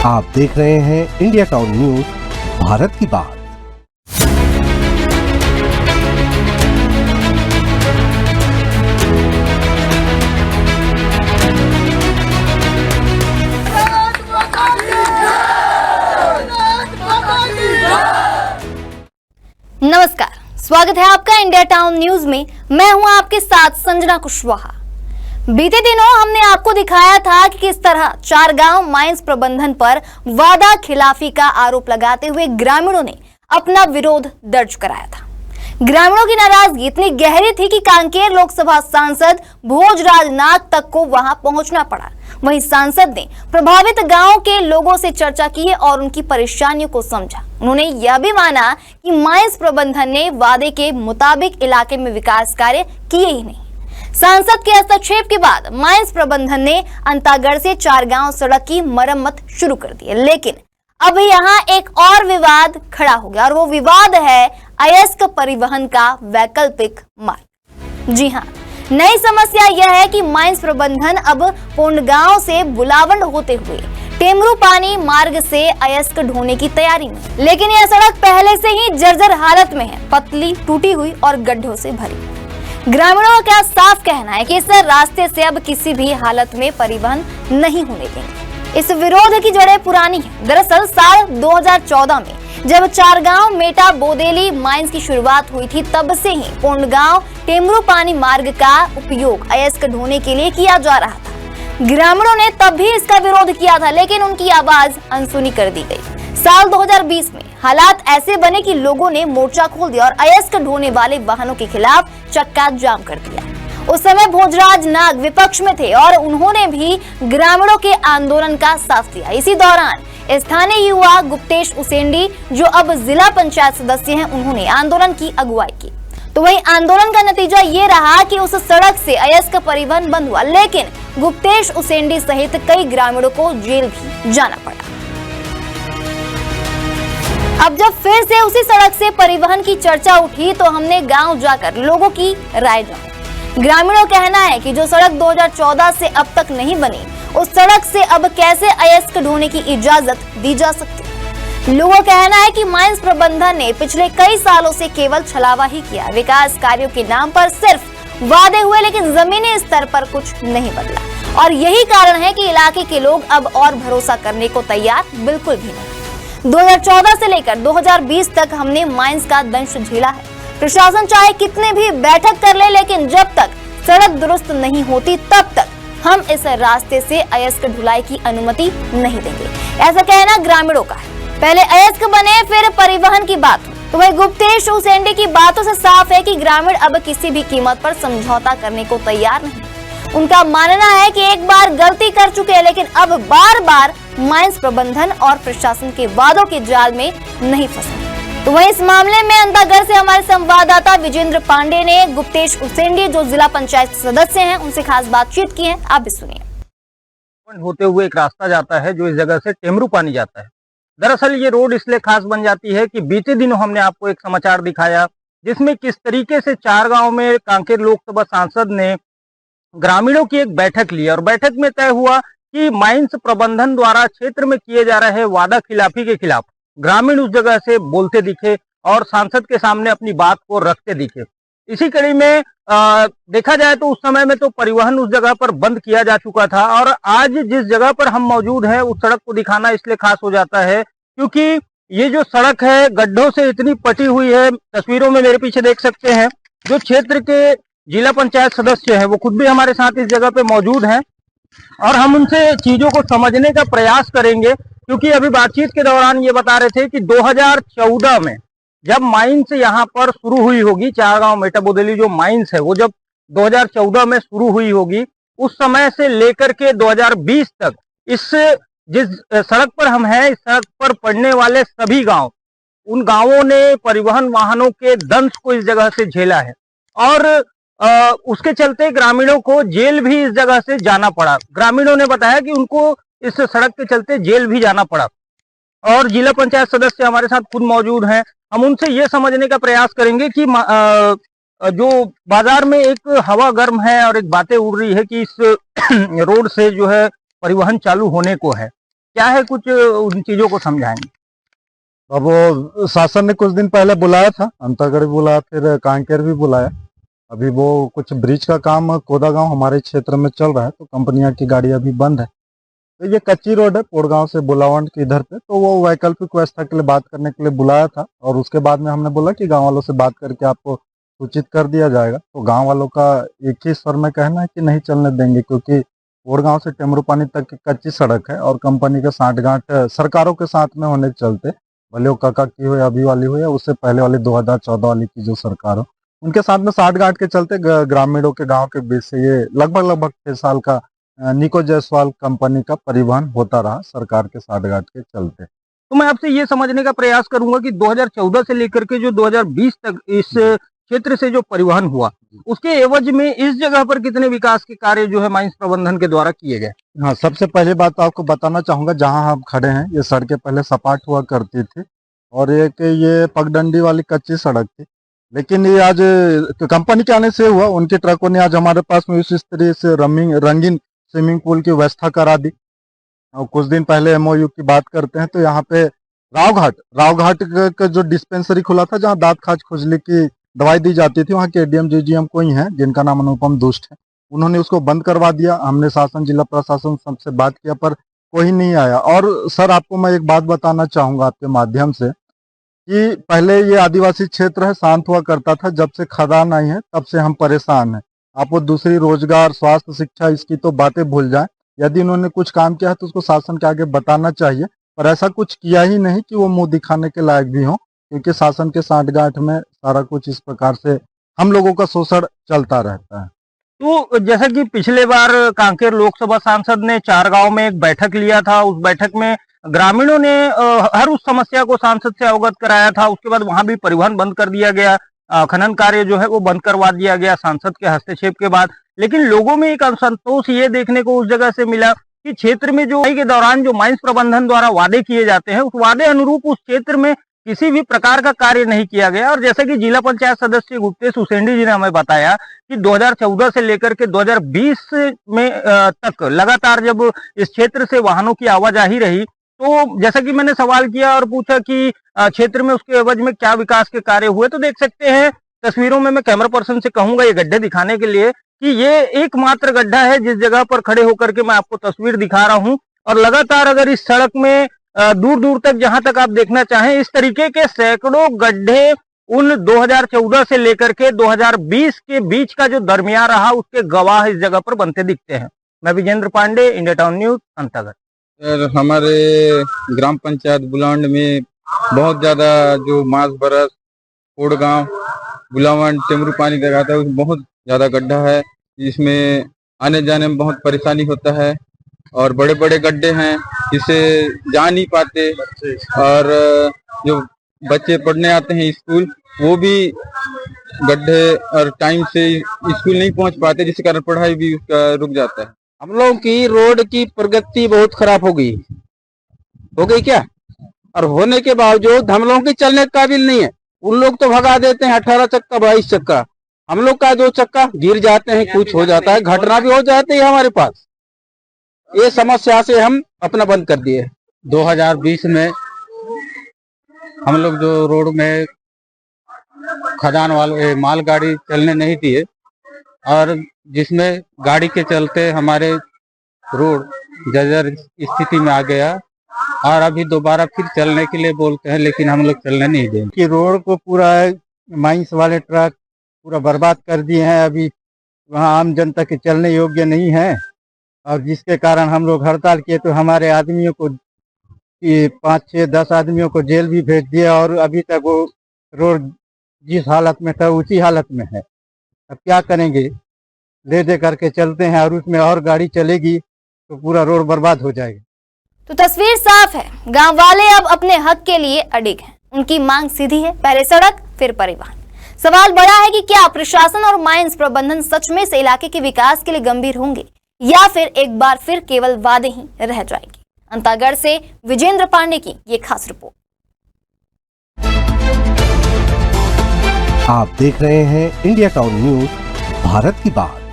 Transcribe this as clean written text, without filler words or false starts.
आप देख रहे हैं इंडिया टाउन न्यूज, भारत की बात। नमस्कार, स्वागत है आपका इंडिया टाउन न्यूज में। मैं हूं आपके साथ संजना कुशवाहा। बीते दिनों हमने आपको दिखाया था कि किस तरह चारगांव माइंस प्रबंधन पर वादा खिलाफी का आरोप लगाते हुए ग्रामीणों ने अपना विरोध दर्ज कराया था। ग्रामीणों की नाराजगी इतनी गहरी थी कि कांकेर लोकसभा सांसद भोजराज नाग तक को वहां पहुंचना पड़ा। वहीं सांसद ने प्रभावित गांव के लोगों से चर्चा की और उनकी परेशानियों को समझा। उन्होंने यह भी माना कि माइंस प्रबंधन ने वादे के मुताबिक इलाके में विकास कार्य किए ही नहीं। सांसद के हस्तक्षेप के बाद माइंस प्रबंधन ने अंतागढ़ से चारगांव सड़क की मरम्मत शुरू कर दी है, लेकिन अब यहाँ एक और विवाद खड़ा हो गया और वो विवाद है अयस्क परिवहन का वैकल्पिक मार्ग। जी हाँ, नई समस्या यह है कि माइंस प्रबंधन अब पोंडगांव से बुलावंड होते हुए टेमरू पानी मार्ग से अयस्क ढोने की तैयारी में, लेकिन यह सड़क पहले से ही जर्जर हालत में है, पतली, टूटी हुई और गड्ढों से भरी। ग्रामीणों का साफ कहना है कि इस रास्ते से अब किसी भी हालत में परिवहन नहीं होने देंगे। इस विरोध की जड़ें पुरानी हैं। दरअसल साल 2014 में जब चारगांव मेटा बोदेली माइंस की शुरुआत हुई थी, तब से ही पोंडगांव टेमरू पानी मार्ग का उपयोग अयस्क ढोने के लिए किया जा रहा था। ग्रामीणों ने तब भी इसका विरोध किया था, लेकिन उनकी आवाज अनसुनी कर दी गई। साल 2020 में हालात ऐसे बने कि लोगों ने मोर्चा खोल दिया और अयस्क ढोने वाले वाहनों के खिलाफ चक्का जाम कर दिया। उस समय भोजराज नाग विपक्ष में थे और उन्होंने भी ग्रामीणों के आंदोलन का साथ दिया। इसी दौरान स्थानीय युवा गुप्तेश उसेंडी, जो अब जिला पंचायत सदस्य हैं, उन्होंने आंदोलन की अगुवाई की। तो वही आंदोलन का नतीजा ये रहा कि उस सड़क से अयस्क परिवहन बंद हुआ, लेकिन गुप्तेश उसेंडी सहित कई ग्रामीणों को जेल भी जाना पड़ा। अब जब फिर से उसी सड़क से परिवहन की चर्चा उठी तो हमने गांव जाकर लोगों की राय जानी। ग्रामीणों का कहना है कि जो सड़क 2014 से अब तक नहीं बनी, उस सड़क से अब कैसे अयस्क ढोने की इजाजत दी जा सकती। लोगों का कहना है कि माइंस प्रबंधन ने पिछले कई सालों से केवल छलावा ही किया। विकास कार्यों के नाम पर सिर्फ वादे हुए, लेकिन जमीनी स्तर पर कुछ नहीं बदला और यही कारण है कि इलाके के लोग अब और भरोसा करने को तैयार बिल्कुल भी नहीं। 2014 से लेकर 2020 तक हमने माइंस का दंश झेला है। प्रशासन चाहे कितने भी बैठक कर ले, लेकिन जब तक सड़क दुरुस्त नहीं होती तब तक हम इस रास्ते से अयस्क ढुलाई की अनुमति नहीं देंगे, ऐसा कहना ग्रामीणों का है। पहले अयस्क बने फिर परिवहन की बात हो। तो वही गुप्तेश उसेंडी की बातों से साफ है कि ग्रामीण अब किसी भी कीमत पर समझौता करने को तैयार नहीं। उनका मानना है कि एक बार गलती कर चुके हैं, लेकिन अब बार बार माइंस प्रबंधन और प्रशासन के वादों के जाल में नहीं फंसे। तो वहीं इस मामले में अंतागढ़ से हमारे संवाददाता विजेंद्र पांडे ने गुप्तेश उसेंडी, जो जिला पंचायत सदस्य हैं, उनसे खास बातचीत की है। आप भी सुनिए। होते हुए एक रास्ता जाता है जो इस जगह से टेमरू पानी जाता है। दरअसल ये रोड इसलिए खास बन जाती है कि बीते दिनों हमने आपको एक समाचार दिखाया जिसमें किस तरीके से चारगांव में कांकेर लोकसभा सांसद ने ग्रामीणों की एक बैठक ली और बैठक में तय हुआ कि माइंस प्रबंधन द्वारा क्षेत्र में किए जा रहे वादा खिलाफी के खिलाफ ग्रामीण उस जगह से बोलते दिखे और सांसद के सामने अपनी बात को रखते दिखे। इसी कड़ी में देखा जाए तो उस समय में तो परिवहन उस जगह पर बंद किया जा चुका था और आज जिस जगह पर हम मौजूद हैं उस सड़क को दिखाना इसलिए खास हो जाता है क्योंकि ये जो सड़क है गड्ढों से इतनी पटी हुई है। तस्वीरों में मेरे पीछे देख सकते हैं जो क्षेत्र के जिला पंचायत सदस्य हैं वो खुद भी हमारे साथ इस जगह पे मौजूद हैं और हम उनसे चीजों को समझने का प्रयास करेंगे क्योंकि अभी बातचीत के दौरान ये बता रहे थे कि 2014 में जब माइंस यहाँ पर शुरू हुई होगी, चारगांव मेटा बोदेली जो माइंस है वो जब 2014 में शुरू हुई होगी, उस समय से लेकर के 2020 तक इस जिस सड़क पर हम हैं इस सड़क पर पड़ने वाले सभी गांव, उन गांवों ने परिवहन वाहनों के दंश को इस जगह से झेला है और उसके चलते ग्रामीणों को जेल भी इस जगह से जाना पड़ा। ग्रामीणों ने बताया कि उनको इस सड़क के चलते जेल भी जाना पड़ा और जिला पंचायत सदस्य हमारे साथ खुद मौजूद हैं। हम उनसे ये समझने का प्रयास करेंगे कि जो बाजार में एक हवा गर्म है और एक बातें उड़ रही है कि इस रोड से जो है परिवहन चालू होने को है, क्या है, कुछ उन चीजों को समझाएंगे। अब वो शासन ने कुछ दिन पहले बुलाया था, अंतागढ़ भी बुलाया, फिर कांकेर भी बुलाया। अभी वो कुछ ब्रिज का काम कोदागांव हमारे क्षेत्र में चल रहा है, तो कंपनियां की गाड़ी अभी बंद है। तो ये कच्ची रोड है पोड़गांव से बुलावंड की इधर पे, तो वो वैकल्पिक व्यवस्था के लिए बात करने के लिए बुलाया था। और उसके बाद में हमने बोला कि गांव वालों से बात करके आपको सूचित कर दिया जाएगा। तो गांव वालों का एक ही स्वर में कहना है कि नहीं चलने देंगे, क्योंकि पोड़गांव से टेमरूपानी तक की कच्ची सड़क है और कंपनी का साठगांठ सरकारों के साथ में होने के चलते, भले वो काका की हो या अभी वाली हो या उससे पहले वाली 2014 वाली की जो सरकार हो, उनके साथ में साठगांठ के चलते ग्रामीणों के गांव के बीच से ये लगभग 6 साल का निको जायसवाल कंपनी का परिवहन होता रहा सरकार के साठगांठ के चलते। तो मैं आपसे ये समझने का प्रयास करूंगा कि 2014 से लेकर के जो 2020 तक इस क्षेत्र से जो परिवहन हुआ, उसके एवज में इस जगह पर कितने विकास के कार्य जो है माइंस प्रबंधन के द्वारा किए गए। हाँ, सबसे पहले बात तो आपको बताना चाहूंगा, जहां हम खड़े हैं ये सड़कें पहले सपाट हुआ करती थी और एक ये पगडंडी वाली कच्ची सड़क थी। लेकिन ये आज कंपनी के आने से हुआ, उनके ट्रकों ने आज हमारे पास में इस तरह से रंगीन स्विमिंग पूल की व्यवस्था करा दी। और कुछ दिन पहले MOU की बात करते हैं तो यहाँ पे रावघाट का जो डिस्पेंसरी खुला था, जहाँ दांत खाज खुजली की दवाई दी जाती थी, वहाँ के ADM GGM कोई हैं जिनका नाम अनुपम दुष्ट है, उन्होंने उसको बंद करवा दिया। हमने शासन, जिला प्रशासन सबसे बात किया पर कोई नहीं आया। और सर, आपको मैं एक बात बताना चाहूंगा आपके माध्यम से कि पहले ये आदिवासी क्षेत्र है, शांत हुआ करता था। जब से खदान आई है तब से हम परेशान हैं। आप वो दूसरी रोजगार, स्वास्थ्य, शिक्षा, इसकी तो बातें भूल जाएं। यदि इन्होंने कुछ काम किया है तो उसको शासन के आगे बताना चाहिए, पर ऐसा कुछ किया ही नहीं कि वो मुंह दिखाने के लायक भी हो, क्योंकि शासन के साठगांठ में सारा कुछ इस प्रकार से हम लोगों का शोषण चलता रहता है। तो जैसा कि पिछले बार कांकेर लोकसभा सांसद ने 4 गांव में एक बैठक लिया था, उस बैठक में ग्रामीणों ने हर उस समस्या को सांसद से अवगत कराया था। उसके बाद वहां भी परिवहन बंद कर दिया गया, खनन कार्य जो है वो बंद करवा दिया गया सांसद के हस्तक्षेप के बाद। लेकिन लोगों में एक असंतोष ये देखने को उस जगह से मिला कि क्षेत्र में जो के दौरान जो माइंस प्रबंधन द्वारा वादे किए जाते हैं, उस वादे अनुरूप उस क्षेत्र में किसी भी प्रकार का कार्य नहीं किया गया। और जैसे कि जिला पंचायत सदस्य गुप्तेश उसेंडी जी ने हमें बताया कि 2014 से लेकर के 2020 में तक लगातार जब इस क्षेत्र से वाहनों की आवाजाही रही, तो जैसा कि मैंने सवाल किया और पूछा कि क्षेत्र में उसके एवज में क्या विकास के कार्य हुए, तो देख सकते हैं तस्वीरों में, मैं कैमरा पर्सन से कहूंगा ये गड्ढे दिखाने के लिए कि ये एकमात्र गड्ढा है जिस जगह पर खड़े होकर के मैं आपको तस्वीर दिखा रहा हूं। और लगातार अगर इस सड़क में दूर दूर तक जहां तक आप देखना चाहें, इस तरीके के सैकड़ों गड्ढे उन 2014 से लेकर के 2020 के बीच का जो दरमियान रहा, उसके गवाह इस जगह पर बनते दिखते हैं। मैं Vijendra Pandey, India Town News, Antagarh. Sir, हमारे ग्राम पंचायत बुलावंड में बहुत ज्यादा जो मास बरस, कोड़गांव, बुलावंड, टेमरूपानी जगह था, उसमें बहुत ज्यादा गड्ढा है, जिसमें आने जाने में बहुत परेशानी होता है। और बड़े बड़े गड्ढे हैं, जिससे जा नहीं पाते। और जो बच्चे पढ़ने आते हैं स्कूल, वो भी गड्ढे और टाइम से स्कूल नहीं पहुंच पाते, जिसके कारण पढ़ाई भी उसका रुक जाता है। हम लोगों की रोड की प्रगति बहुत खराब हो गई क्या? और होने के बावजूद हम लोगों के चलने के काबिल नहीं है। उन लोग तो भगा देते हैं 18 चक्का 22 चक्का, हम लोग का 2 चक्का, गिर जाते हैं, कुछ हो जाता है, घटना भी हो जाती है हमारे पास। ये समस्या से हम अपना बंद कर दिए। 2020 में हम लोग जो रोड में खदान वाले मालगाड़ी चलने नहीं दिए, और जिसमें गाड़ी के चलते हमारे रोड जर्जर स्थिति में आ गया। और अभी दोबारा फिर चलने के लिए बोलते हैं, लेकिन हम लोग चलने नहीं देंगे। कि रोड को पूरा माइंस वाले ट्रक पूरा बर्बाद कर दिए हैं। अभी वहाँ आम जनता के चलने योग्य नहीं है, और जिसके कारण हम लोग हड़ताल किए तो हमारे आदमियों को 5, 6, 10 आदमियों को जेल भी भेज दिया। और अभी तक वो रोड जिस हालत में था उसी हालत में है। अब क्या करेंगे, ले दे करके चलते हैं, और उसमें और गाड़ी चलेगी तो पूरा रोड बर्बाद हो जाएगा। तो तस्वीर साफ है, गांव वाले अब अपने हक के लिए अडिग हैं। उनकी मांग सीधी है, पहले सड़क फिर परिवहन। सवाल बड़ा है कि क्या प्रशासन और माइंस प्रबंधन सच में इस इलाके के विकास के लिए गंभीर होंगे, या फिर एक बार फिर केवल वादे ही रह जाएंगे। अंतागढ़ से विजेंद्र पांडे की ये खास रिपोर्ट। आप देख रहे हैं इंडिया टाउन न्यूज, भारत की बात।